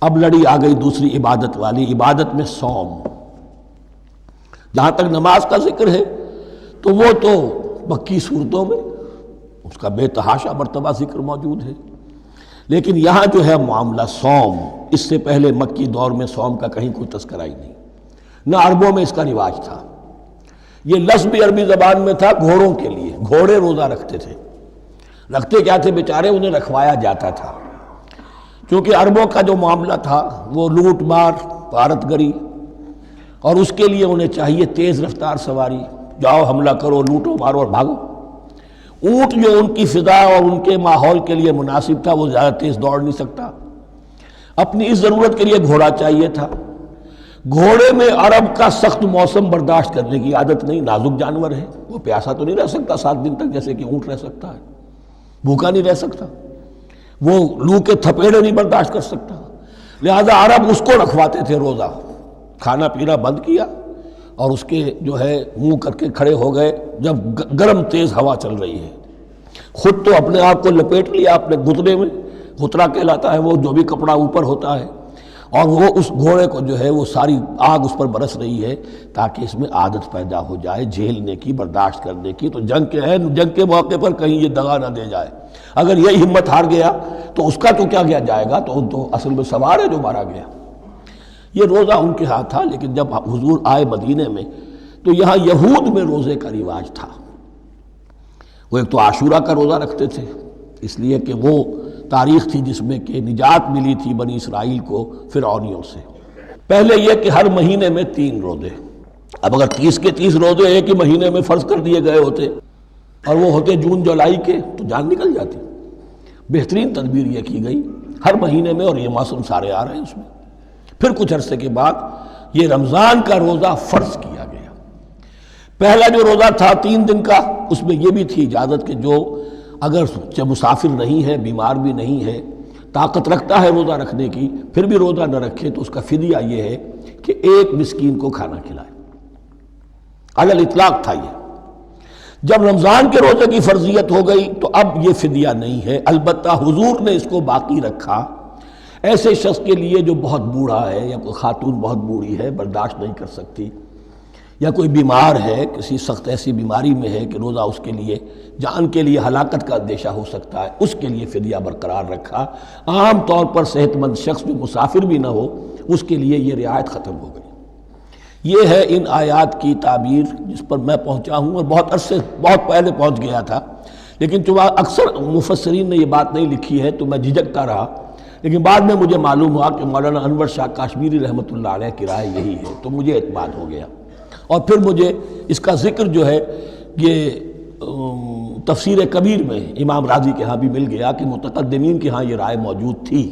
اب لڑی آ گئی دوسری عبادت والی، عبادت میں صوم۔ جہاں تک نماز کا ذکر ہے تو وہ تو مکی صورتوں میں اس کا بے تحاشا مرتبہ ذکر موجود ہے، لیکن یہاں جو ہے معاملہ صوم، اس سے پہلے مکی دور میں صوم کا کہیں کوئی تذکرہ ہی نہیں، نہ عربوں میں اس کا رواج تھا۔ یہ لفظ بھی عربی زبان میں تھا گھوڑوں کے لیے، گھوڑے روزہ رکھتے تھے۔ رکھتے کیا تھے بیچارے؟ انہیں رکھوایا جاتا تھا، کیونکہ عربوں کا جو معاملہ تھا وہ لوٹ مار، غارت گری، اور اس کے لیے انہیں چاہیے تیز رفتار سواری، جاؤ حملہ کرو، لوٹو مارو اور بھاگو۔ اونٹ جو ان کی فضا اور ان کے ماحول کے لیے مناسب تھا وہ زیادہ تیز دوڑ نہیں سکتا، اپنی اس ضرورت کے لیے گھوڑا چاہیے تھا۔ گھوڑے میں عرب کا سخت موسم برداشت کرنے کی عادت نہیں، نازک جانور ہے، وہ پیاسا تو نہیں رہ سکتا 7 دن تک جیسے کہ اونٹ رہ سکتا ہے، بھوکا نہیں رہ سکتا، وہ لو کے تھپیڑے نہیں برداشت کر سکتا، لہذا عرب اس کو رکھواتے تھے روزہ۔ کھانا پینا بند کیا اور اس کے جو ہے منہ کر کے کھڑے ہو گئے جب گرم تیز ہوا چل رہی ہے، خود تو اپنے آپ کو لپیٹ لیا اپنے گھٹنے میں، غترہ کہلاتا ہے وہ جو بھی کپڑا اوپر ہوتا ہے، اور وہ اس گھوڑے کو جو ہے وہ ساری آگ اس پر برس رہی ہے تاکہ اس میں عادت پیدا ہو جائے جھیلنے کی، برداشت کرنے کی۔ تو جنگ کے موقع پر کہیں یہ دغا نہ دے جائے، اگر یہی ہمت ہار گیا تو اس کا تو کیا کیا جائے گا، تو اصل میں سوار ہے جو مارا گیا۔ یہ روزہ ان کے ہاتھ تھا، لیکن جب حضور آئے مدینے میں تو یہاں یہود میں روزے کا رواج تھا۔ وہ ایک تو عاشورہ کا روزہ رکھتے تھے، اس لیے کہ وہ تاریخ تھی جس میں کہ نجات ملی تھی بنی اسرائیل کو فرعونیوں سے۔ پہلے یہ کہ ہر مہینے میں 3 روزے، اب اگر 30 کے 30 روزے ایک ہی مہینے میں فرض کر دیے گئے ہوتے اور وہ ہوتے جون جولائی کے تو جان نکل جاتی۔ بہترین تدبیر یہ کی گئی ہر مہینے میں، اور یہ موسم سارے آ رہے ہیں اس میں۔ پھر کچھ عرصے کے بعد یہ رمضان کا روزہ فرض کیا گیا۔ پہلا جو روزہ تھا 3 دن کا، اس میں یہ بھی تھی اجازت کہ جو اگر مسافر نہیں ہے، بیمار بھی نہیں ہے، طاقت رکھتا ہے روزہ رکھنے کی، پھر بھی روزہ نہ رکھے تو اس کا فدیہ یہ ہے کہ 1 مسکین کو کھانا کھلائے۔ علی الاطلاق تھا یہ۔ جب رمضان کے روزے کی فرضیت ہو گئی تو اب یہ فدیہ نہیں ہے، البتہ حضور نے اس کو باقی رکھا ایسے شخص کے لیے جو بہت بوڑھا ہے، یا کوئی خاتون بہت بوڑھی ہے برداشت نہیں کر سکتی، یا کوئی بیمار ہے، کسی سخت ایسی بیماری میں ہے کہ روزہ اس کے لیے جان کے لیے ہلاکت کا اندیشہ ہو سکتا ہے، اس کے لیے فدیہ برقرار رکھا۔ عام طور پر صحت مند شخص جو مسافر بھی نہ ہو اس کے لیے یہ رعایت ختم ہو گئی۔ یہ ہے ان آیات کی تعبیر جس پر میں پہنچا ہوں، اور بہت عرصے بہت پہلے پہنچ گیا تھا، لیکن چونکہ اکثر مفسرین نے یہ بات نہیں لکھی ہے تو میں جھجکتا رہا، لیکن بعد میں مجھے معلوم ہوا کہ مولانا انور شاہ کاشمیری رحمۃ اللہ علیہ کی رائے یہی ہے، تو مجھے اعتماد ہو گیا، اور پھر مجھے اس کا ذکر جو ہے یہ تفسیر کبیر میں امام راضی کے ہاں بھی مل گیا کہ متقدمین کے ہاں یہ رائے موجود تھی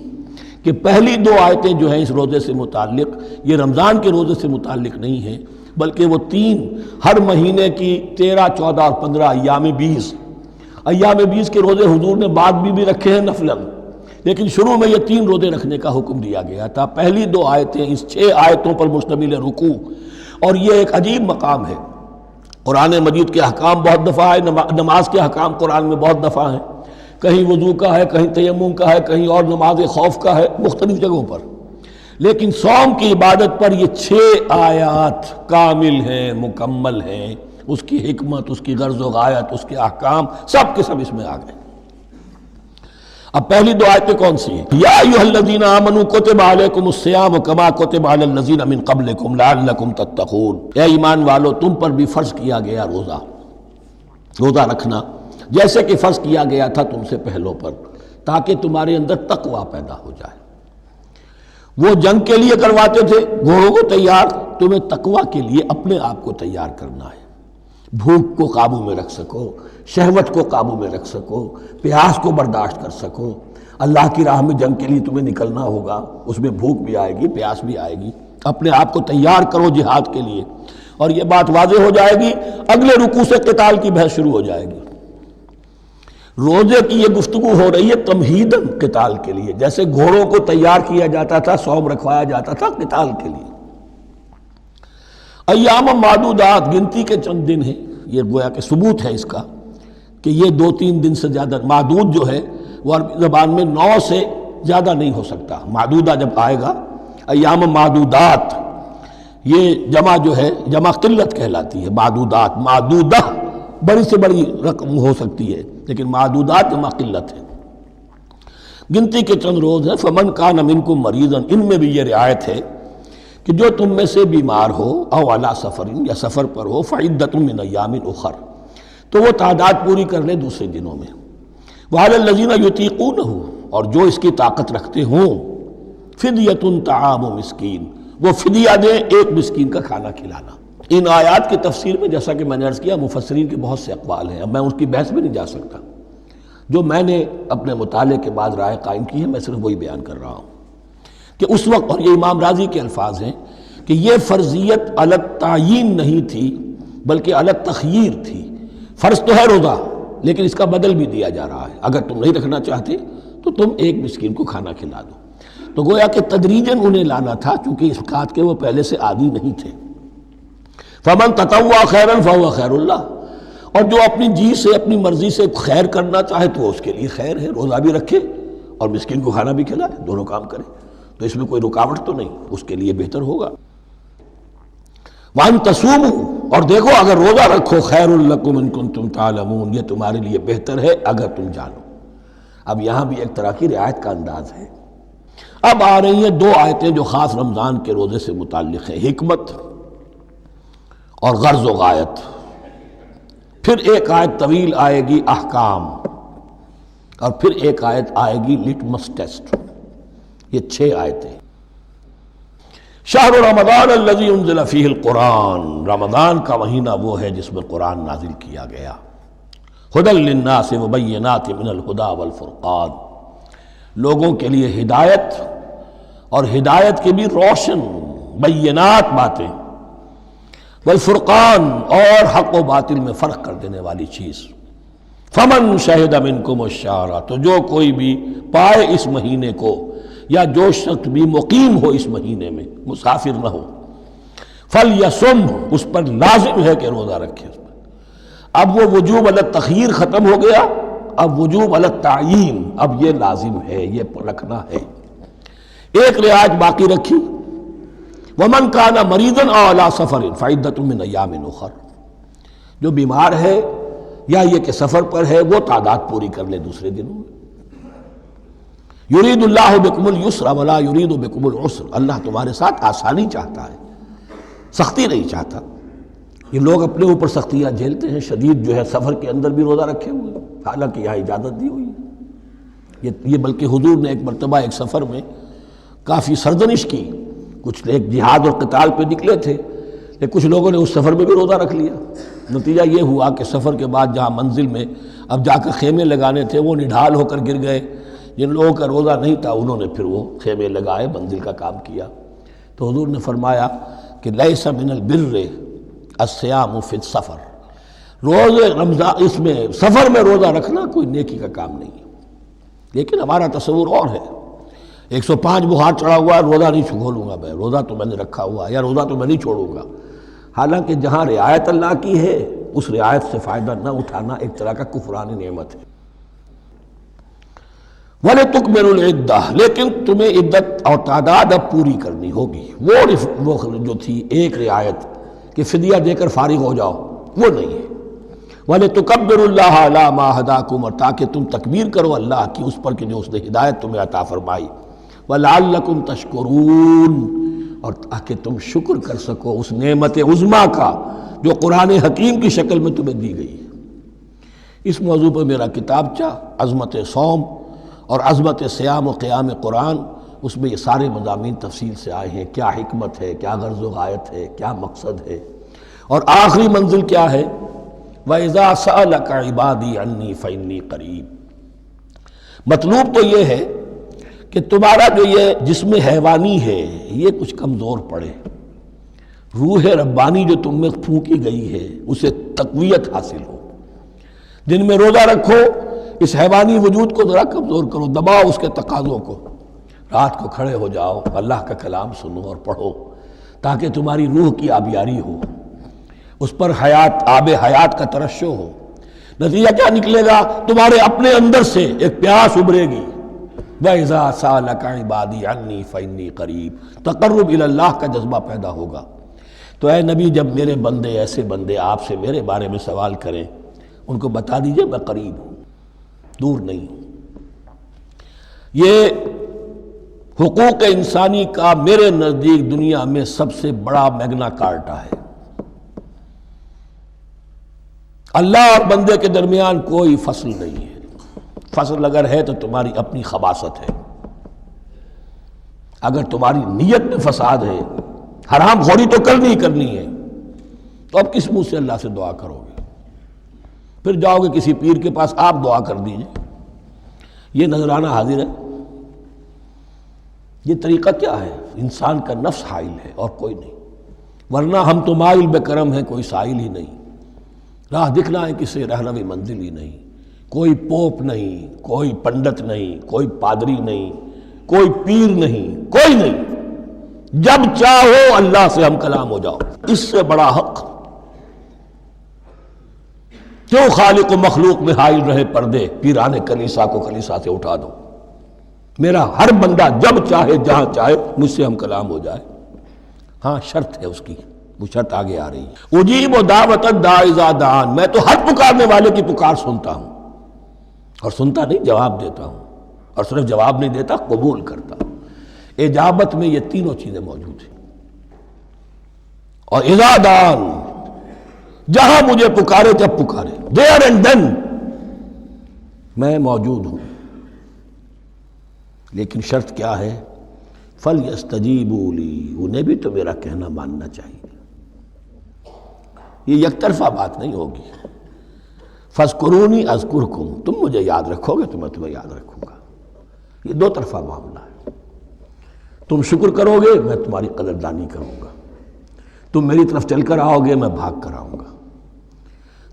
کہ پہلی 2 آیتیں جو ہیں اس روزے سے متعلق یہ رمضان کے روزے سے متعلق نہیں ہیں، بلکہ وہ 3 ہر مہینے کی 13، 14 اور 15 ایام 20 کے روزے حضور نے بعد بھی رکھے ہیں نفلاً، لیکن شروع میں یہ 3 روزے رکھنے کا حکم دیا گیا تھا۔ پہلی 2 آیتیں اس 6 آیتوں پر مشتمل رکوع، اور یہ ایک عجیب مقام ہے۔ قرآن مجید کے احکام بہت دفعہ ہے، نماز کے احکام قرآن میں بہت دفعہ ہیں، کہیں وضو کا ہے، کہیں تیمم کا ہے، کہیں اور نماز خوف کا ہے، مختلف جگہوں پر، لیکن صوم کی عبادت پر یہ 6 آیات کامل ہیں، مکمل ہیں، اس کی حکمت، اس کی غرض و غایت، اس کے احکام سب کے سب اس میں آ گئے۔ اب پہلی 2 آیتیں کون سی ہیں؟ یا ایھا الذین آمنوا کتب علیکم الصیام کما کتب علی الذین من قبلکم لعلکم تتقون، اے ایمان والو تم پر بھی فرض کیا گیا روزہ رکھنا جیسے کہ فرض کیا گیا تھا تم سے پہلوں پر، تاکہ تمہارے اندر تقویٰ پیدا ہو جائے۔ وہ جنگ کے لیے کرواتے تھے گھوڑوں کو تیار، تمہیں تقویٰ کے لیے اپنے آپ کو تیار کرنا ہے، بھوک کو قابو میں رکھ سکو، شہوت کو قابو میں رکھ سکو، پیاس کو برداشت کر سکو۔ اللہ کی راہ میں جنگ کے لیے تمہیں نکلنا ہوگا، اس میں بھوک بھی آئے گی، پیاس بھی آئے گی، اپنے آپ کو تیار کرو جہاد کے لیے۔ اور یہ بات واضح ہو جائے گی، اگلے رکوع سے قتال کی بحث شروع ہو جائے گی۔ روزے کی یہ گفتگو ہو رہی ہے تمہیداً قتال کے لیے، جیسے گھوڑوں کو تیار کیا جاتا تھا، صوم رکھوایا جاتا تھا قتال کے لیے۔ ایام معدودات، گنتی کے چند دن ہیں، یہ گویا کہ ثبوت ہے اس کا کہ یہ 2-3 دن سے زیادہ، معدود جو ہے وہ عربی زبان میں 9 سے زیادہ نہیں ہو سکتا. معدودہ جب آئے گا، ایام معدودات، یہ جمع جو ہے جمع قلت کہلاتی ہے. معدودات، معدودہ بڑی سے بڑی رقم ہو سکتی ہے، لیکن معدودات جمع قلت ہے. گنتی کے چند روز ہیں. فمن کان منکم مریضا، ان میں بھی یہ رعایت ہے کہ جو تم میں سے بیمار ہو، او علی سفر، یا سفر پر ہو، فعدۃ من ایام اخر، تو وہ تعداد پوری کر لے دوسرے دنوں میں. وعلی الذین یطیقونہ، اور جو اس کی طاقت رکھتے ہوں، فدیۃ طعام مسکین، وہ فدیہ دیں ایک مسکین کا کھانا کھلانا. ان آیات کی تفسیر میں جیسا کہ میں نے عرض کیا مفسرین کے بہت سے اقوال ہیں، اب میں اس کی بحث میں نہیں جا سکتا. جو میں نے اپنے مطالعے کے بعد رائے قائم کی ہے میں صرف وہی بیان کر رہا ہوں کہ اس وقت، اور یہ امام راضی کے الفاظ ہیں، کہ یہ فرضیت علی التعیین نہیں تھی بلکہ علی التخییر تھی. فرض تو ہے روزہ، لیکن اس کا بدل بھی دیا جا رہا ہے. اگر تم نہیں رکھنا چاہتے تو تم ایک مسکین کو کھانا کھلا دو. تو گویا کہ تدریجاً انہیں لانا تھا، چونکہ اس بات کے وہ پہلے سے عادی نہیں تھے. فمن تطوع خیرا فهو خیر اللہ، اور جو اپنی جی سے اپنی مرضی سے خیر کرنا چاہے تو اس کے لیے خیر ہے. روزہ بھی رکھے اور مسکین کو کھانا بھی کھلائے، دونوں کام کرے، تو اس میں کوئی رکاوٹ تو نہیں، اس کے لیے بہتر ہوگا. وَأَن تَصُومُوا، اور دیکھو اگر روزہ رکھو، خیر لکم ان کنتم تعلمون، یہ تمہارے لیے بہتر ہے اگر تم جانو. اب یہاں بھی ایک طرح کی رعایت کا انداز ہے. اب آ رہی ہیں دو آیتیں جو خاص رمضان کے روزے سے متعلق ہیں، حکمت اور غرض و غایت. پھر ایک آیت طویل آئے گی احکام، اور پھر ایک آیت آئے گی لٹمس ٹیسٹ. یہ 6 آیتیں. شہر رمضان الذی انزل فیہ القرآن، رمضان کا مہینہ وہ ہے جس میں قرآن نازل کیا گیا. ھدی للناس وبینات من الھدی والفرقان، لوگوں کے لیے ہدایت، اور ہدایت کے بھی روشن بینات باتیں، والفرقان، اور حق و باطل میں فرق کر دینے والی چیز. فمن شہد منکم الشہر، تو جو کوئی بھی پائے اس مہینے کو، یا جو شخص بھی مقیم ہو اس مہینے میں، مسافر نہ ہو، فلیصم، اس پر لازم ہے کہ روزہ رکھے. اس پر اب وہ وجوب علی التخییر ختم ہو گیا، اب وجوب علی التعیین، اب یہ لازم ہے، یہ رکھنا ہے. ایک رعایت باقی رکھی، ومن کان مریضا او علی سفر فعدۃ من ایام اخر، جو بیمار ہے یا یہ کہ سفر پر ہے وہ تعداد پوری کر لے دوسرے دنوں میں. یرید اللہ بکم الیسر ولا یرید بکم العسر، اللہ تمہارے ساتھ آسانی چاہتا ہے، سختی نہیں چاہتا. یہ لوگ اپنے اوپر سختیاں جھیلتے ہیں. شدید جو ہے سفر کے اندر بھی روزہ رکھے ہوئے، حالانکہ یہاں اجازت دی ہوئی ہے. یہ بلکہ حضور نے ایک مرتبہ ایک سفر میں کافی سرزنش کی. کچھ ایک جہاد اور قتال پہ نکلے تھے، لیکن کچھ لوگوں نے اس سفر میں بھی روزہ رکھ لیا. نتیجہ یہ ہوا کہ سفر کے بعد جہاں منزل میں اب جا کر خیمے لگانے تھے وہ نڈھال ہو کر گر گئے. جن لوگوں کا روزہ نہیں تھا انہوں نے پھر وہ خیمے لگائے، منزل کا کام کیا. تو حضور نے فرمایا کہ لیس من البر الصیام فی السفر، روزے رمضان اس میں سفر میں روزہ رکھنا کوئی نیکی کا کام نہیں ہے. لیکن ہمارا تصور اور ہے، 105 بخار چڑھا ہوا ہے، روزہ نہیں کھولوں گا میں، روزہ تو میں نے رکھا ہوا ہے، یا روزہ تو میں نہیں چھوڑوں گا. حالانکہ جہاں رعایت اللہ کی ہے اس رعایت سے فائدہ نہ اٹھانا ایک طرح کا کفران نعمت ہے. وَلِتُكْمِلُوا الْعِدَّةَ، لیکن تمہیں عدت اور تعداد اب پوری کرنی ہوگی. وہ جو تھی ایک رعایت کہ فدیہ دے کر فارغ ہو جاؤ، وہ نہیں ہے. وَلِتُكَبِّرُوا اللَّهَ عَلَىٰ مَا هَدَاكُمْ، اور تاکہ تم تکبیر کرو اللہ کی اس پر کہ جو اس نے ہدایت تمہیں عطا فرمائی. وَلَعَلَّكُمْ تَشْكُرُونَ، اور تاکہ تم شکر کر سکو اس نعمت عظمیٰ کا جو قرآن حکیم کی شکل میں تمہیں دی گئی ہے. اس موضوع پر میرا کتابچہ عظمت صوم اور عظمت سیام و قیام قرآن، اس میں یہ سارے مضامین تفصیل سے آئے ہیں. کیا حکمت ہے، کیا غرض و غایت ہے، کیا مقصد ہے، اور آخری منزل کیا ہے. وَإِذَا سَأَلَكَ عِبَادِي عَنِّي فَإِنِّي قَرِيبٌ. مطلوب تو یہ ہے کہ تمہارا جو یہ جسم حیوانی ہے یہ کچھ کمزور پڑے، روح ربانی جو تم میں پھونکی گئی ہے اسے تقویت حاصل ہو. دن میں روزہ رکھو، اس حیوانی وجود کو ذرا کمزور کرو، دباؤ اس کے تقاضوں کو. رات کو کھڑے ہو جاؤ، اللہ کا کلام سنو اور پڑھو تاکہ تمہاری روح کی آبیاری ہو، اس پر حیات، آب حیات کا ترشح ہو. نتیجہ کیا نکلے گا؟ تمہارے اپنے اندر سے ایک پیاس ابھرے گی وَإِذَا سَأَلَكَ عِبَادِي عَنِّي فَإِنِّي قَرِيب، تقرب الی اللہ کا جذبہ پیدا ہوگا۔ تو اے نبی، جب میرے بندے، ایسے بندے آپ سے میرے بارے میں سوال کریں، ان کو بتا دیجئے میں قریب ہوں، دور نہیں ہوں۔ یہ حقوق انسانی کا میرے نزدیک دنیا میں سب سے بڑا میگنا کارٹا ہے۔ اللہ اور بندے کے درمیان کوئی فصل نہیں ہے، فصل اگر ہے تو تمہاری اپنی خباثت ہے، اگر تمہاری نیت میں فساد ہے، حرام خوری تو کرنی ہی کرنی ہے، تو اب کس منہ سے اللہ سے دعا کرو گے؟ پھر جاؤ گے کسی پیر کے پاس، آپ دعا کر دیجئے، یہ نذرانہ حاضر ہے؟ یہ طریقہ کیا ہے؟ انسان کا نفس حائل ہے اور کوئی نہیں، ورنہ ہم تو مائل بے کرم ہیں، کوئی سائل ہی نہیں، راہ دکھنا ہے کسی رہنوی منزل ہی نہیں، کوئی پوپ نہیں، کوئی پنڈت نہیں، کوئی پادری نہیں، کوئی پیر نہیں، کوئی نہیں، جب چاہو اللہ سے ہم کلام ہو جاؤ، اس سے بڑا حق کیوں خالق و مخلوق میں حائل رہے پردے؟ پیران کلیسا کو کلیسا سے اٹھا دو، میرا ہر بندہ جب چاہے جہاں چاہے مجھ سے ہم کلام ہو جائے۔ ہاں شرط ہے اس کی، وہ شرط آگے آ رہی ہے، اجیب دعوت الداعی اذا دعان، میں تو ہر پکارنے والے کی پکار سنتا ہوں، اور سنتا نہیں جواب دیتا ہوں، اور صرف جواب نہیں دیتا، قبول کرتا ہوں۔ اجابت میں یہ تینوں چیزیں موجود ہیں۔ اور اذا دعان، جہاں مجھے پکارے جب پکارے، there and then میں موجود ہوں، لیکن شرط کیا ہے؟ فَلْيَسْتَجِيبُوا لِي، انہیں بھی تو میرا کہنا ماننا چاہیے، یہ یک طرفہ بات نہیں ہوگی۔ فَاذْكُرُونِي أَذْكُرْكُمْ، تم مجھے یاد رکھو گے تو میں تمہیں یاد رکھوں گا، یہ دو طرفہ معاملہ ہے۔ تم شکر کرو گے میں تمہاری قدردانی کروں گا، تم میری طرف چل کر آؤ گے میں بھاگ کر آؤں گا،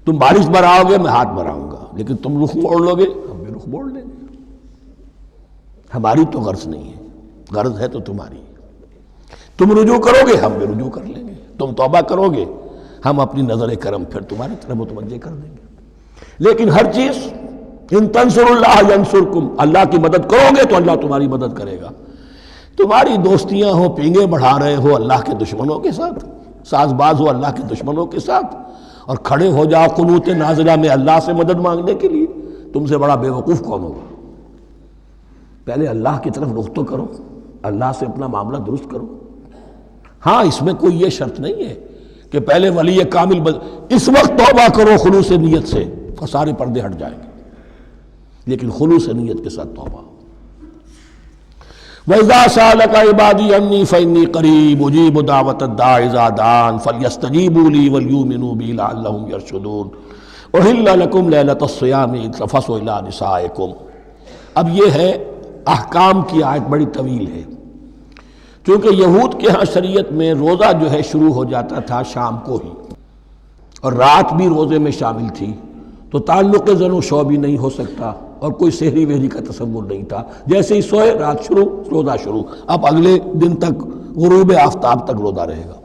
تم بارش برآؤ گے میں ہاتھ بڑھاؤں گا، لیکن تم رخ موڑ لو گے ہم بھی رخ موڑ لیں گے۔ ہماری تو غرض نہیں ہے، غرض ہے تو تمہاری، تم رجوع کرو گے ہم بھی رجوع کر لیں گے، تم توبہ کرو گے ہم اپنی نظر کرم پھر تمہاری طرف متوجہ کر دیں گے۔ لیکن ہر چیز ان تنصروا اللہ ینصرکم، اللہ کی مدد کرو گے تو اللہ تمہاری مدد کرے گا۔ تمہاری دوستیاں ہو، پینگے بڑھا رہے ہو اللہ کے دشمنوں کے ساتھ، ساز باز ہو اللہ کے دشمنوں کے ساتھ، اور کھڑے ہو جاؤ قنوت نازلہ میں اللہ سے مدد مانگنے کے لیے، تم سے بڑا بے وقوف کون ہوگا؟ پہلے اللہ کی طرف رخ تو کرو، اللہ سے اپنا معاملہ درست کرو۔ ہاں اس میں کوئی یہ شرط نہیں ہے کہ پہلے ولی کامل اس وقت توبہ کرو خلوص نیت سے اور سارے پردے ہٹ جائیں گے، لیکن خلوص نیت کے ساتھ توبہ۔ وَإِذَا سَأَلَكَ عِبَادِي عَنِّي فَإِنِّي قَرِيبٌ أُجِيبُ دَعْوَةَ الدَّاعِ إِذَا دَعَانِ فَلْيَسْتَجِيبُوا لِي وَلْيُؤْمِنُوا بِي لَعَلَّهُمْ يَرْشُدُونَ أُحِلَّ لَكُمْ لَيْلَةَ الصِّيَامِ الرَّفَثُ إِلَىٰ نِسَائِكُمْ۔ اب یہ ہے احکام کی آیت، بڑی طویل ہے، چونکہ یہود کے ہاں شریعت میں روزہ جو ہے شروع ہو جاتا تھا شام کو ہی، اور رات بھی روزے میں شامل تھی، تو تعلق زن و شو بھی نہیں ہو سکتا، اور کوئی سحری وحری کا تصور نہیں تھا، جیسے ہی سوئے رات شروع روزہ شروع، اب اگلے دن تک غروب آفتاب تک روزہ رہے گا۔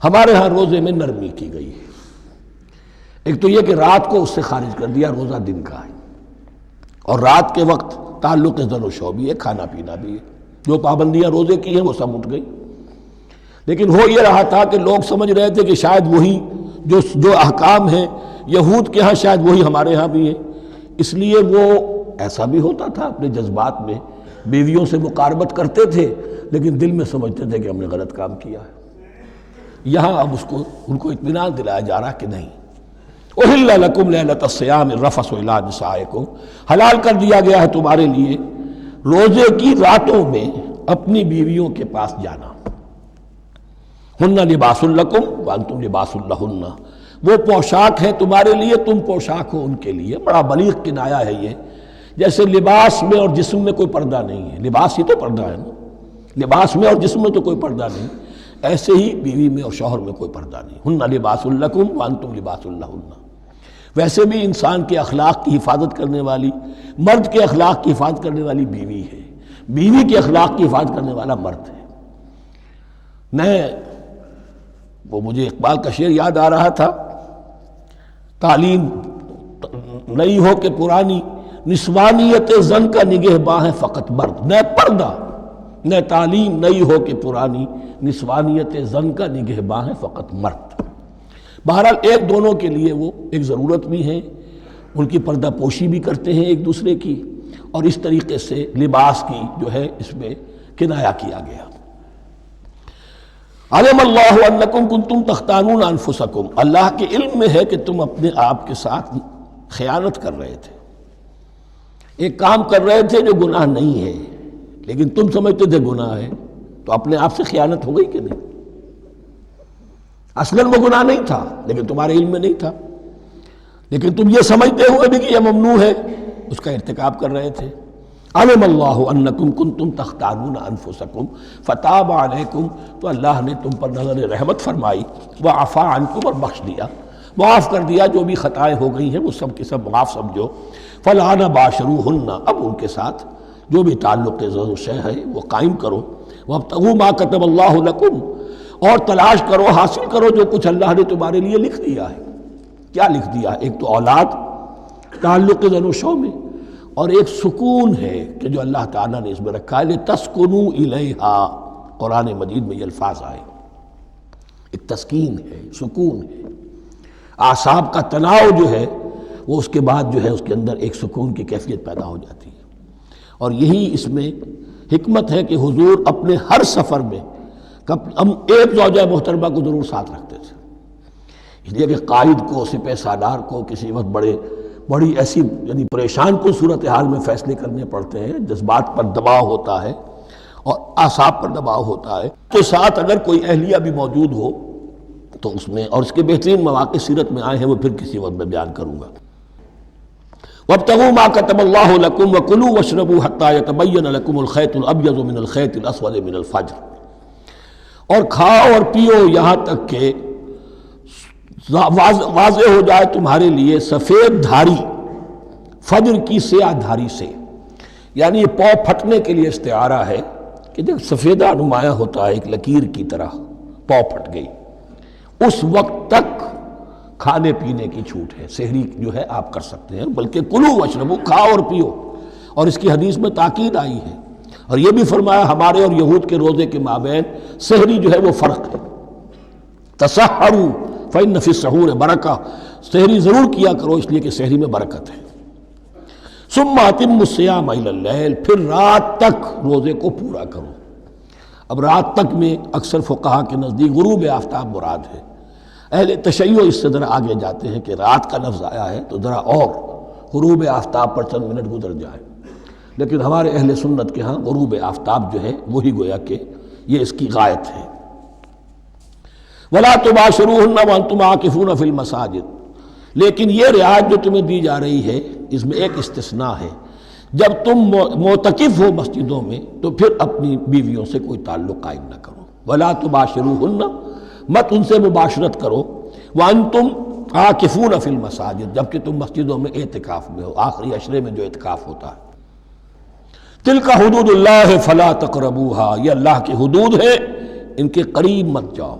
ہمارے ہاں روزے میں نرمی کی گئی ہے، ایک تو یہ کہ رات کو اس سے خارج کر دیا، روزہ دن کا ہے، اور رات کے وقت تعلق زن و شو بھی ہے، کھانا پینا بھی ہے، جو پابندیاں روزے کی ہیں وہ سب اٹھ گئی۔ لیکن ہو یہ رہا تھا کہ لوگ سمجھ رہے تھے کہ شاید وہی جو احکام ہیں یہود کے ہاں شاید وہی ہمارے ہاں بھی ہیں، اس لیے وہ ایسا بھی ہوتا تھا اپنے جذبات میں بیویوں سے مقاربت کرتے تھے، لیکن دل میں سمجھتے تھے کہ ہم نے غلط کام کیا ہے۔ یہاں اب ان کو اطمینان دلایا جا رہا کہ نہیں، احل لکم لیلۃ الصیام الرفث الی نسائکم، حلال کر دیا گیا ہے تمہارے لیے روزے کی راتوں میں اپنی بیویوں کے پاس جانا۔ ہن لباس لکم وانتم لباس لہن، وہ پوشاک ہے تمہارے لیے، تم پوشاک ہو ان کے لیے۔ بڑا بلیغ کنایا ہے یہ، جیسے لباس میں اور جسم میں کوئی پردہ نہیں ہے، لباس ہی تو پردہ ہے نا، لباس میں اور جسم میں تو کوئی پردہ نہیں، ایسے ہی بیوی میں اور شوہر میں کوئی پردہ نہیں۔ ہن لباس لکم وانتم لباس لہن۔ ویسے بھی انسان کے اخلاق کی حفاظت کرنے والی، مرد کے اخلاق کی حفاظت کرنے والی بیوی ہے، بیوی کے اخلاق کی حفاظت کرنے والا مرد ہے۔ میں وہ مجھے اقبال کا شعر یاد آ رہا تھا، تعلیم نئی ہو کہ پرانی، نسوانیت زن کا نگہباں ہے فقط مرد، نہ پردہ نہ تعلیم نئی ہو کہ پرانی، نسوانیت زن کا نگہباں ہے فقط مرد۔ بہرحال ایک دونوں کے لیے وہ ایک ضرورت بھی ہے، ان کی پردہ پوشی بھی کرتے ہیں ایک دوسرے کی، اور اس طریقے سے لباس کی جو ہے اس میں کنایا کیا گیا۔ علم اللہ انکم کنتم تختانون انفسکم، اللہ کے علم میں ہے کہ تم اپنے آپ کے ساتھ خیانت کر رہے تھے، ایک کام کر رہے تھے جو گناہ نہیں ہے لیکن تم سمجھتے تھے گناہ ہے، تو اپنے آپ سے خیانت ہو گئی کہ نہیں؟ اصلاً وہ گناہ نہیں تھا لیکن تمہارے علم میں نہیں تھا، لیکن تم یہ سمجھتے ہوئے بھی کہ یہ ممنوع ہے اس کا ارتکاب کر رہے تھے۔ علم اللہ انکم کنتم تختانون انفسکم فتاب علیکم، تو اللہ نے تم پر نظر رحمت فرمائی، وعفا عنکم، اور بخش دیا، معاف کر دیا، جو بھی خطائیں ہو گئی ہیں وہ سب کے سب معاف سمجھو۔ فالآن باشروہن، اب ان کے ساتھ جو بھی تعلق ضرور شے ہے وہ قائم کرو، وابتغوا ما کتب اللہ لکم، اور تلاش کرو، حاصل کرو جو کچھ اللہ نے تمہارے لیے لکھ دیا ہے۔ کیا لکھ دیا ہے؟ ایک تو اولاد تعلق زن و شو میں، اور ایک سکون ہے کہ جو اللہ تعالیٰ نے اس میں رکھا ہے، لِتَسْكُنُوا إِلَيْهَا، قرآن مجید میں یہ الفاظ آئے، ایک تسکین ہے، سکون ہے، اعصاب کا تناؤ جو ہے وہ اس کے بعد جو ہے اس کے اندر ایک سکون کی کیفیت پیدا ہو جاتی ہے۔ اور یہی اس میں حکمت ہے کہ حضور اپنے ہر سفر میں ہم ایک زوجہ محترمہ کو ضرور ساتھ رکھتے تھے، اس لیے کہ قائد کو، سپہ سالار کو کسی وقت بڑی ایسی یعنی پریشان کن صورتحال میں فیصلے کرنے پڑتے ہیں، جذبات پر دباؤ ہوتا ہے اور اعصاب پر دباؤ ہوتا ہے، تو ساتھ اگر کوئی اہلیہ بھی موجود ہو تو اس میں، اور اس کے بہترین مواقع سیرت میں آئے ہیں، وہ پھر کسی وقت میں بیان کروں گا۔ وَابْتَغُوا مَا كَتَبَ اللَّهُ لَكُمْ وَكُلُوا وَاشْرَبُوا حَتَّى يَتَبَيَّنَ لَكُمُ الْخَيْطُ الْأَبْيَضُ مِنَ الْخَيْطِ الْأَسْوَدِ مِنَ الْفَجْرِ، اور کھاؤ اور پیو یہاں تک کہ واضح ہو جائے تمہارے لیے سفید دھاری فجر کی سیاہ دھاری سے، یعنی یہ پاؤں پھٹنے کے لیے استعارہ ہے کہ جب سفیدہ نمایاں ہوتا ہے ایک لکیر کی طرح، پاؤں پھٹ گئی، اس وقت تک کھانے پینے کی چھوٹ ہے، سحری جو ہے آپ کر سکتے ہیں، بلکہ کلو واشربو، کھاؤ اور پیو، اور اس کی حدیث میں تاکید آئی ہے، اور یہ بھی فرمایا ہمارے اور یہود کے روزے کے مابین سحری جو ہے وہ فرق ہے، تسحروا فإن فی السحور برکہ، سحری ضرور کیا کرو اس لیے کہ سحری میں برکت ہے۔ ثم اتموا الصیام الی اللیل، پھر رات تک روزے کو پورا کرو۔ اب رات تک میں اکثر فقہا کے نزدیک غروب آفتاب مراد ہے، اہل تشیع اس سے ذرا آگے جاتے ہیں کہ رات کا لفظ آیا ہے تو ذرا اور غروب آفتاب پر چند منٹ گزر جائے، لیکن ہمارے اہل سنت کے ہاں غروب آفتاب جو ہے وہی گویا کہ یہ اس کی غایت ہے۔ وَلَا تُبَاشِرُوهُنَّ وَأَنْتُمْ عَاكِفُونَ فِي الْمَسَاجِدِ، لیکن یہ رعایت جو تمہیں دی جا رہی ہے اس میں ایک استثناء ہے، جب تم معتکف ہو مسجدوں میں تو پھر اپنی بیویوں سے کوئی تعلق قائم نہ کرو۔ وَلَا تُبَاشِرُوهُنَّ، مت ان سے مباشرت کرو، وَأَنْتُمْ عَاكِفُونَ فِي الْمَسَاجِدِ، جبکہ تم مسجدوں میں اعتکاف میں ہو، آخری عشرے میں جو اعتکاف ہوتا ہے۔ تِلْكَ حُدُودُ اللَّهِ فَلَا تَقْرَبُوهَا، یہ اللہ کی حدود ہے، ان کے قریب مت جاؤ۔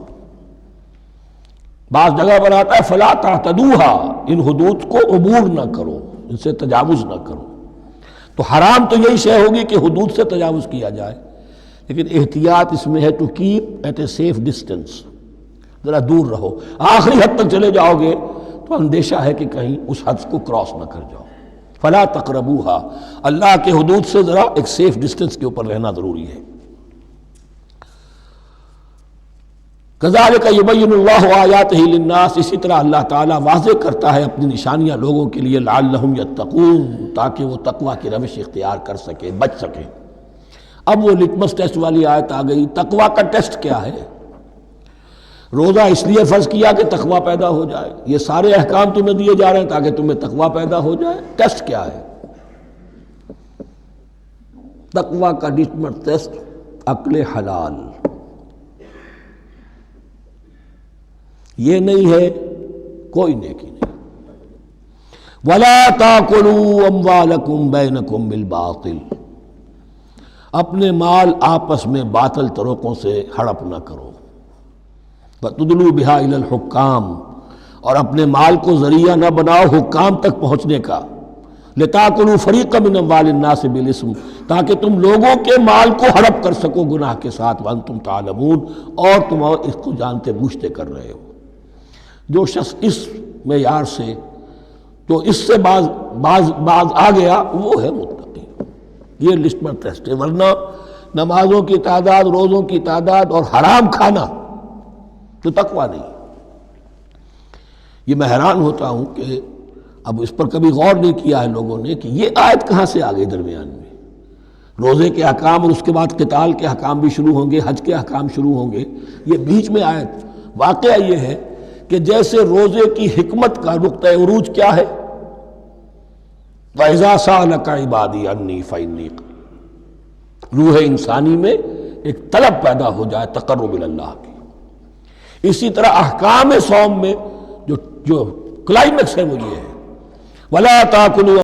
بعض جگہ پر آتا ہے فَلَا تَعْتَدُوهَا، ان حدود کو عبور نہ کرو، ان سے تجاوز نہ کرو۔ تو حرام تو یہی شے ہوگی کہ حدود سے تجاوز کیا جائے، لیکن احتیاط اس میں ہے to keep at a safe distance, ذرا دور رہو، آخری حد تک چلے جاؤ گے تو اندیشہ ہے کہ کہیں اس حد کو کراس نہ کر جاؤ۔ فَلَا تَقْرَبُوهَا، اللہ کے حدود سے ذرا ایک سیف ڈسٹینس کے اوپر رہنا ضروری ہے۔ كَذَلِكَ يُبَيِّنُ اللَّهُ آيَاتِهِ لِلنَّاسِ، اسی طرح اللہ تعالیٰ واضح کرتا ہے اپنی نشانیاں لوگوں کے لیے، لعلہم یتقون، تاکہ وہ تقوی کی روش اختیار کر سکے، بچ سکے۔ اب وہ لٹمس ٹیسٹ والی آیت آ گئی، تقوی کا ٹیسٹ کیا ہے؟ روزہ اس لیے فرض کیا کہ تقوی پیدا ہو جائے، یہ سارے احکام تمہیں دیے جا رہے ہیں تاکہ تمہیں تقوی پیدا ہو جائے، ٹیسٹ کیا ہے؟ تقوی کا لٹمس ٹیسٹ عقل حلال، یہ نہیں ہے کوئی نیکی نہیں۔ وَلَا تَأْكُلُوا أَمْوَالَكُمْ بَيْنَكُمْ بِالْبَاطِلِ، اپنے مال آپس میں باطل طریقوں سے ہڑپ نہ کرو۔ وَتُدْلُوا بِهَا إِلَى الْحُكَّامِ، اور اپنے مال کو ذریعہ نہ بناؤ حکام تک پہنچنے کا، لتاکلوا فریقا من اموال الناس بالاسم، تاکہ تم لوگوں کے مال کو ہڑپ کر سکو گناہ کے ساتھ، وانتم تعلمون، اور تم اس کو جانتے بوجھتے کر رہے ہو۔ جو شخص اس معیار سے تو اس سے باز آ گیا وہ ہے متقی، یہ لسٹ پر ٹیسٹ ہے۔ ورنہ نمازوں کی تعداد، روزوں کی تعداد اور حرام کھانا تو تقویٰ نہیں۔ یہ میں حیران ہوتا ہوں کہ اب اس پر کبھی غور نہیں کیا ہے لوگوں نے کہ یہ آیت کہاں سے آ گئی درمیان میں۔ روزے کے احکام اور اس کے بعد قتال کے احکام بھی شروع ہوں گے، حج کے احکام شروع ہوں گے، یہ بیچ میں آیت۔ واقعہ یہ ہے کہ جیسے روزے کی حکمت کا نقطہ عروج کیا ہے، وَإِذَا سَأَلَكَ عِبَادِي عَنِّي فَإِنِّي قَرِيبٌ، روح انسانی میں ایک طلب پیدا ہو جائے تقرب اللہ کی۔ اسی طرح احکام صوم میں جو کلائمیکس ہے وہ یہ ہے، وَلَا تَأْكُلُوا